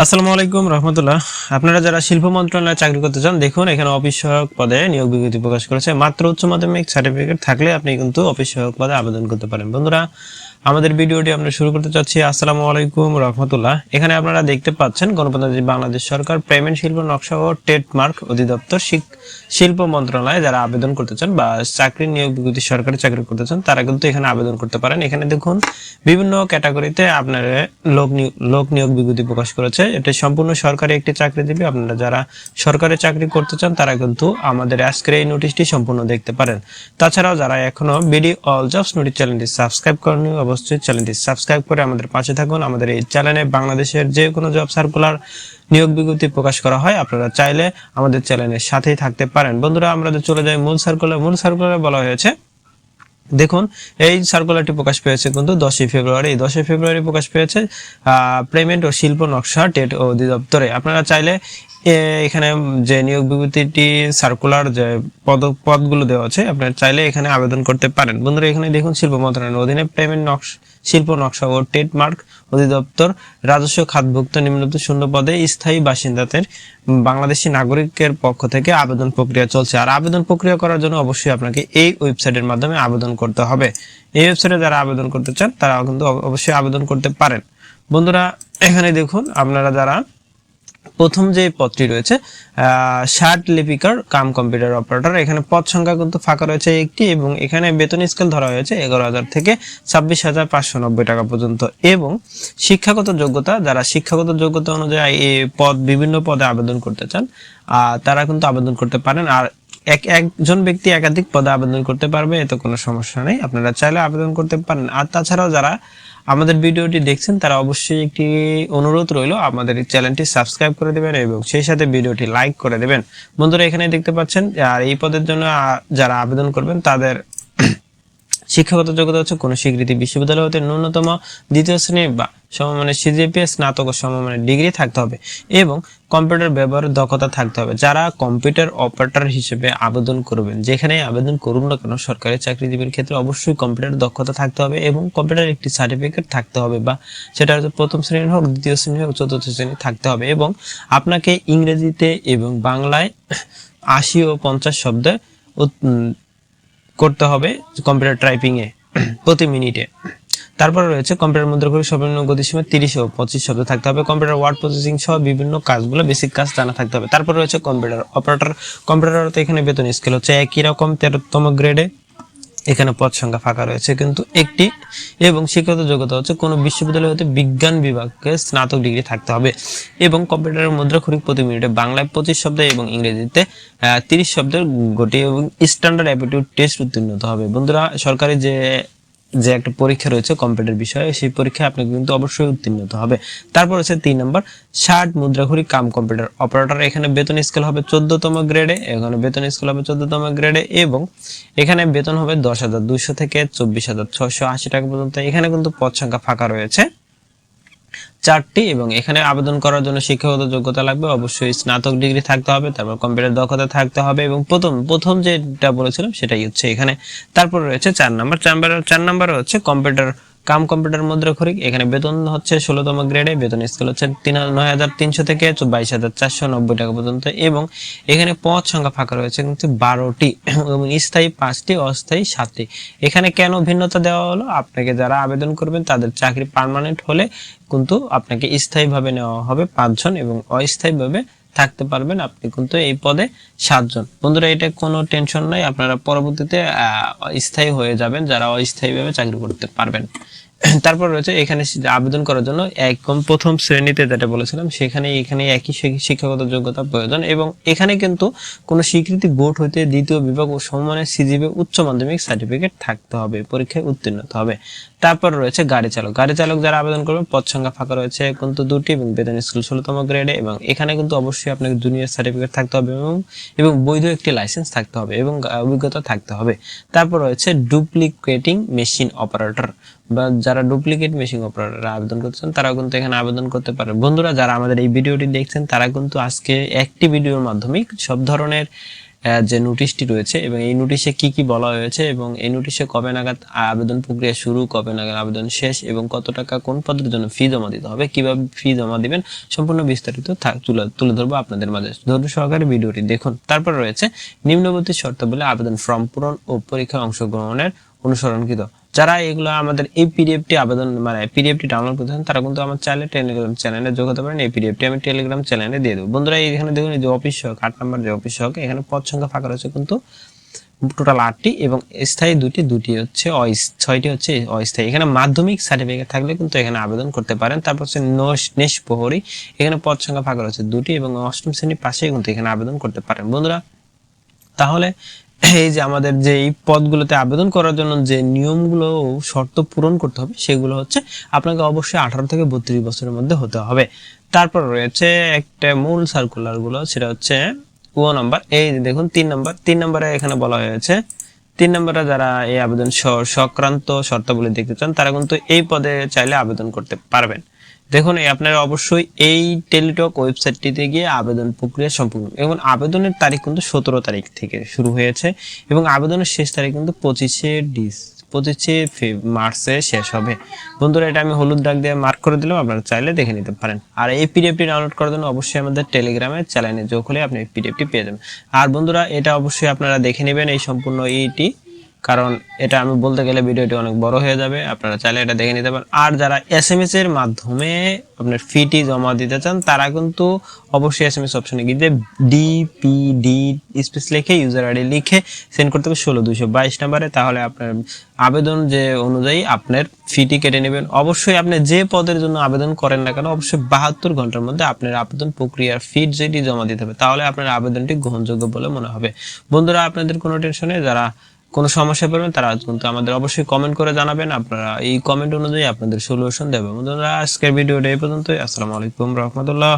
আসসালামু আলাইকুম রহমতুল্লাহ। আপনারা যারা শিল্প মন্ত্রণালয়ে চাকরি করতে চান, দেখুন এখানে অফিস সহায়ক পদে নিয়োগ বিজ্ঞপ্তি প্রকাশ করেছে। মাত্র উচ্চ মাধ্যমিক সার্টিফিকেট থাকলে আপনি কিন্তু অফিস সহায়ক পদে আবেদন করতে পারেন। বন্ধুরা, আমাদের ভিডিওটি আমরা শুরু করতে চাচ্ছি। আসসালামু আলাইকুম রহমতুল্লাহ। এখানে আপনারা দেখতে পাচ্ছেন গণপ্রজাতন্ত্রী বাংলাদেশ সরকার পেমেন্ট শিল্প নকশা ও ট্রেডমার্ক অধিদপ্তর শিল্প মন্ত্রণালয়ে যারা আবেদন করতে চান বা চাকরি নিয়োগ বিজ্ঞপ্তি সরকারি চাকরি করতে চান, তারা কিন্তু এখানে আবেদন করতে পারেন। এখানে দেখুন বিভিন্ন ক্যাটাগরিতে আপনার লোক নিয়োগ বিজ্ঞপ্তি প্রকাশ করেছে। এটা সম্পূর্ণ সরকারি একটি চাকরি দিবে। আপনারা যারা সরকারি চাকরি করতে চান তারা কিন্তু আমাদের আজকের এই নোটিশটি সম্পূর্ণ দেখতে পারেন। তাছাড়াও যারা এখনো বিডি অল জবস নোটিশ চ্যানেলটি সাবস্ক্রাইব করেননি, অবশ্যই চ্যানেলটি সাবস্ক্রাইব করে আমাদের পাশে থাকুন। আমাদের এই চ্যানেলে বাংলাদেশের যে কোনো জব সার্কুলার নিয়োগ বিজ্ঞপ্তি প্রকাশ করা হয়, আপনারা চাইলে আমাদের চ্যানেলের সাথেই থাকতে পারেন। বন্ধুরা, আমরা চলে যাই মূল সার্কুলারে বলা হয়েছে। দেখুন, এই সার্কুলারটি প্রকাশ পেয়েছে কিন্তু 10ই ফেব্রুয়ারি প্রকাশ পেয়েছে পেমেন্ট ও শিল্প নকশা টেট অধিদপ্তরে। আপনারা চাইলে এখানে যে নিয়োগ বিজ্ঞপ্তিটি সার্কুলার যে পদগুলো দেওয়া আছে, আপনারা চাইলে এখানে আবেদন করতে পারেন। বন্ধুরা, এখানে দেখুন শিল্প মন্ত্রণালয়ের অধীনে পেমেন্ট শিল্প নকশা ও ট্রেডমার্ক অধিদপ্তর রাজস্ব খাতভুক্ত নিম্নলিখিত শূন্য পদে স্থায়ী বাসিন্দাদের বাংলাদেশি নাগরিকের পক্ষ থেকে আবেদন প্রক্রিয়া চলছে। আর আবেদন প্রক্রিয়া করার জন্য অবশ্যই আপনাকে এই ওয়েবসাইটের মাধ্যমে আবেদন করতে হবে। এই ওয়েবসাইটে যারা আবেদন করতে চান তারা কিন্তু অবশ্যই আবেদন করতে পারেন। বন্ধুরা, এখানে দেখুন আপনারা যারা প্রথম যে পদটি রয়েছে শার্ট লিপিকার কাম কম্পিউটার অপারেটর, এখানে পদ সংখ্যা কিন্তু ফাঁকা রয়েছে একটি, এবং এখানে বেতন স্কেল ধরা হয়েছে 11,000 থেকে 26,590 টাকা পর্যন্ত। এবং শিক্ষাগত যোগ্যতা, যারা শিক্ষাগত যোগ্যতা অনুযায়ী এই বিভিন্ন পদে আবেদন করতে চান তারা কিন্তু আবেদন করতে পারেন। আর একজন ব্যক্তি একাধিক পদে আবেদন করতে পারবে, এতে কোনো সমস্যা নেই, আপনারা চাইলে আবেদন করতে পারেন। আর তাছাড়াও যারা আমাদের ভিডিওটি দেখছেন তারা অবশ্যই একটি অনুরোধ রইল, আমাদের এই চ্যানেলটি সাবস্ক্রাইব করে দেবেন এবং সেই সাথে ভিডিওটি লাইক করে দেবেন। বন্ধুরা, এখানে দেখতে পাচ্ছেন আর এই পদের জন্য যারা আবেদন করবেন তাদের শিক্ষাগত যোগ্যতা হচ্ছে কোন স্বীকৃতি বিশ্ববিদ্যালয় হতে ন্যূনতম দ্বিতীয় শ্রেণী বা সমমানের সিজিপিএ স্নাতক ও সমমানের ডিগ্রি থাকতে হবে এবং কম্পিউটার ব্যবহারের দক্ষতা থাকতে হবে। যারা কম্পিউটার অপারেটর হিসেবে আবেদন করবেন, যেখানে আবেদন করুন না কেন সরকারি চাকরিজীবীর ক্ষেত্রে অবশ্যই কম্পিউটার দক্ষতা থাকতে হবে এবং কম্পিউটার একটি সার্টিফিকেট থাকতে হবে, বা সেটা হচ্ছে প্রথম শ্রেণীর হোক, দ্বিতীয় শ্রেণীর হোক, চতুর্থ শ্রেণী থাকতে হবে। এবং আপনাকে ইংরেজিতে এবং বাংলায় 80 ও 50 শব্দে করতে হবে কম্পিউটার টাইপিং এ প্রতি মিনিটে। তারপর রয়েছে কম্পিউটার মুদ্রাক্ষরিক সর্বনিম্ন গতিসীমা 30 ও 25 শব্দ থাকতে হবে। কম্পিউটার ওয়ার্ড প্রসেসিং সহ বিভিন্ন কাজগুলো বেসিক কাজ জানা থাকতে হবে। তারপর রয়েছে কম্পিউটার অপারেটর। কম্পিউটারতে এখানে বেতন স্কেল হচ্ছে একই রকম 13তম গ্রেডে। এখানে পদ সংখ্যা ফাঁকা রয়েছে কিন্তু একটি, এবং শিক্ষাগত যোগ্যতা হচ্ছে কোনো বিশ্ববিদ্যালয় হতে বিজ্ঞান বিভাগে স্নাতক ডিগ্রি থাকতে হবে। এবং কম্পিউটারের মুদ্রাক্ষরিক প্রতি মিনিটে বাংলায় 25 শব্দ এবং ইংরেজিতে 30 শব্দের গতি এবং স্ট্যান্ডার্ড অ্যাপটিটিউড টেস্ট উত্তীর্ণ হতে হবে। বন্ধুরা, সরকারি যে একটা পরীক্ষা রয়েছে কম্পিউটার বিষয়ে, সেই পরীক্ষায় আপনাকে কিন্তু অবশ্যই উত্তীর্ণ হতে হবে। তারপর হচ্ছে 3 নম্বর শার্ট মুদ্রাক্ষরিক কাম কম্পিউটার অপারেটর। এখানে বেতন স্কেল হবে 14তম গ্রেডে, এখানে বেতন স্কেল হবে 14তম গ্রেডে, এবং এখানে বেতন হবে 10,200 থেকে 24,680 টাকা পর্যন্ত। এখানে কিন্তু পদ সংখ্যা ফাঁকা রয়েছে 4টি, এবং এখানে আবেদন করার জন্য শিক্ষাগত যোগ্যতা লাগবে, অবশ্যই স্নাতক ডিগ্রি থাকতে হবে, তারপর কম্পিউটার দক্ষতা থাকতে হবে, এবং প্রথম যেটা বলেছিলাম সেটাই হচ্ছে এখানে। তারপর রয়েছে 4 নাম্বার হচ্ছে কম্পিউটার মুদ্রাক্ষরিক। এখানে বেতন হচ্ছে 16তম গ্রেডে, বেতন স্কেল হচ্ছে 9,300 থেকে 22,490 টাকা পর্যন্ত, এবং এখানে পদ সংখ্যা ফাঁকা রয়েছে কিন্তু 12টি, এবং স্থায়ী 5টি, অস্থায়ী 7টি। এখানে কেন ভিন্নতা দেওয়া হলো, আপনাকে যারা আবেদন করবেন তাদের চাকরি পার্মানেন্ট হলে কিন্তু আপনাকে স্থায়ীভাবে নেওয়া হবে 5 জন, এবং অস্থায়ীভাবে থাকতে পারবেন আপনি কিন্তু এই পদে 7 জন। বন্ধুরা, এটা কোনো টেনশন নাই, আপনারা পরবর্তীতে স্থায়ী হয়ে যাবেন যারা অস্থায়ীভাবে চাকরি করতে পারবেন। তারপর রয়েছে এখানে আবেদন করার জন্য একদম প্রথম শ্রেণীতে যেটা বলেছিলাম এখানে একই শিক্ষাগত যোগ্যতা প্রয়োজন, এবং এখানে কিন্তু কোনো স্বীকৃতি বোর্ড হইতে দ্বিতীয় বিভাগ ও সমমানের সিজিপি উচ্চ মাধ্যমিক সার্টিফিকেট থাকতে হবে, পরীক্ষায় উত্তীর্ণ হতে হবে। তারপর রয়েছে গাড়ি চালক যারা আবেদন করবেন, পদ সংখ্যা ফাঁকা রয়েছে কিন্তু 2টি, এবং বেতন স্কেল 16তম গ্রেডে, এবং এখানে কিন্তু অবশ্যই আপনাকে জুনিয়র সার্টিফিকেট থাকতে হবে এবং বৈধ একটি লাইসেন্স থাকতে হবে এবং অভিজ্ঞতা থাকতে হবে। তারপর রয়েছে ডুপ্লিকেটিং মেশিন অপারেটর, বা যারা ডুপ্লিকেট মেশিন অপারেটর আবেদন করছেন তারা কিন্তু এখানে আবেদন করতে পারেন। বন্ধুরা, যারা আমাদের এই ভিডিওটি দেখছেন তারা কিন্তু আজকে একটি ভিডিওর মাধ্যমে সব ধরনের যে নোটিশটি রয়েছে এবং এই নোটিশে কি কি বলা হয়েছে এবং এই নোটিশে কবে নাগাদ আবেদন প্রক্রিয়া শুরু, কবে নাগাদ আবেদন শেষ এবং কত টাকা কোন পদের জন্য ফি জমা দিতে হবে, কিভাবে ফি জমা দিবেন, সম্পূর্ণ বিস্তারিত তুলে ধরবো আপনাদের মাঝে। ধৈর্য সহকারে ভিডিওটি দেখুন। তারপর রয়েছে নিম্নবর্তী শর্তাবলী আবেদন ফর্ম পূরণ ও পরীক্ষায় অংশগ্রহণের অনুসরণকৃত। যারা এগুলো আমাদের এই পিডিএফটি আবেদন পিডিএফটি ডাউনলোড করতে চান তারা কিন্তু আমার চাইলে টেলিগ্রাম চ্যানেলে যোগ হতে পারেন। এই পিডিএফটি আমি টেলিগ্রাম চ্যানেলে দিয়ে দেবো। বন্ধুরা এখানে দেখুন যে অফিস সহক 8 নম্বর যে অফিস সহক, এখানে পদ সংখ্যা ফাঁকা রয়েছে কিন্তু টোটাল 8টি এবং স্থায়ী দুটি হচ্ছে 6টি হচ্ছে অস্থায়ী। এখানে মাধ্যমিক সার্টিফিকেট থাকলে কিন্তু এখানে আবেদন করতে পারেন। তারপর হচ্ছে নেশ প্রহরী, এখানে পদ সংখ্যা ফাঁকা রয়েছে 2টি এবং 8ম শ্রেণীর পাশেই কিন্তু এখানে আবেদন করতে পারেন। বন্ধুরা তাহলে এই যে আমাদের যে এই পদগুলোতে আবেদন করার জন্য যে নিয়মগুলো শর্ত পূরণ করতে হবে সেগুলো হচ্ছে আপনাকে অবশ্যই 18 থেকে 32 বছরের মধ্যে হতে হবে। তারপর রয়েছে একটা মূল সার্কুলার গুলো, সেটা হচ্ছে নাম্বার। এই দেখুন 3 নম্বরে এখানে বলা হয়েছে 3 নম্বরে যারা এই আবেদন সংক্রান্ত শর্তাবলী দেখতে চান তারা কিন্তু এই পদে চাইলে আবেদন করতে পারবেন। দেখুন আপনারা অবশ্যই এই টেলিটক ওয়েবসাইটটিতে গিয়ে আবেদন প্রক্রিয়া সম্পূর্ণ এবং আবেদনের তারিখ কিন্তু 17 তারিখ থেকে শুরু হয়েছে এবং আবেদনের শেষ তারিখ কিন্তু 25 মার্চে শেষ হবে। বন্ধুরা এটা আমি হলুদ দাগ দিয়ে মার্ক করে দিলাম, আপনারা চাইলে দেখে নিতে পারেন। আর এই পিডিএফটি ডাউনলোড করার জন্য অবশ্যই আমাদের টেলিগ্রামের চ্যানেলে যোগ হলে আপনি এই পিডিএফটি পেয়ে যাবেন। আর বন্ধুরা এটা অবশ্যই আপনারা দেখে নেবেন এই সম্পূর্ণ এইটি, কারণ এটা আমি বলতে গেলে ভিডিওটি অনেক বড় হয়ে যাবে, আপনারা চাইলে এটা দেখে নিতে পারেন। আর যারা এসএমএস এর মাধ্যমে আপনার ফিটি জমা দিতে চান তারা কিন্তু অবশ্যই এসএমএস অপশনে গিয়ে ডিপিডি স্পেস লিখে ইউজার আইডি লিখে সেন্ড করতে হবে 16222 নম্বরে। তাহলে আপনার আবেদন যে অনুযায়ী আপনার ফিটি কেটে নেবেন। অবশ্যই আপনি যে পদের জন্য আবেদন করেন না কেন অবশ্যই 72 ঘন্টার মধ্যে আপনার আবেদন প্রক্রিয়ার ফি যেটি জমা দিতে হবে, তাহলে আপনার আবেদনটি গ্রহণযোগ্য বলে মনে হবে। বন্ধুরা আপনাদের কোনো টেনশনে যারা কোনো সমস্যা পড়বেন তারা কিন্তু আমাদের অবশ্যই কমেন্ট করে জানাবেন, আপনারা এই কমেন্ট অনুযায়ী আপনাদের সলিউশন দেব। বন্ধুরা আজকের ভিডিওটা এই পর্যন্তই। আসসালামু আলাইকুম রহমতুল্লাহ।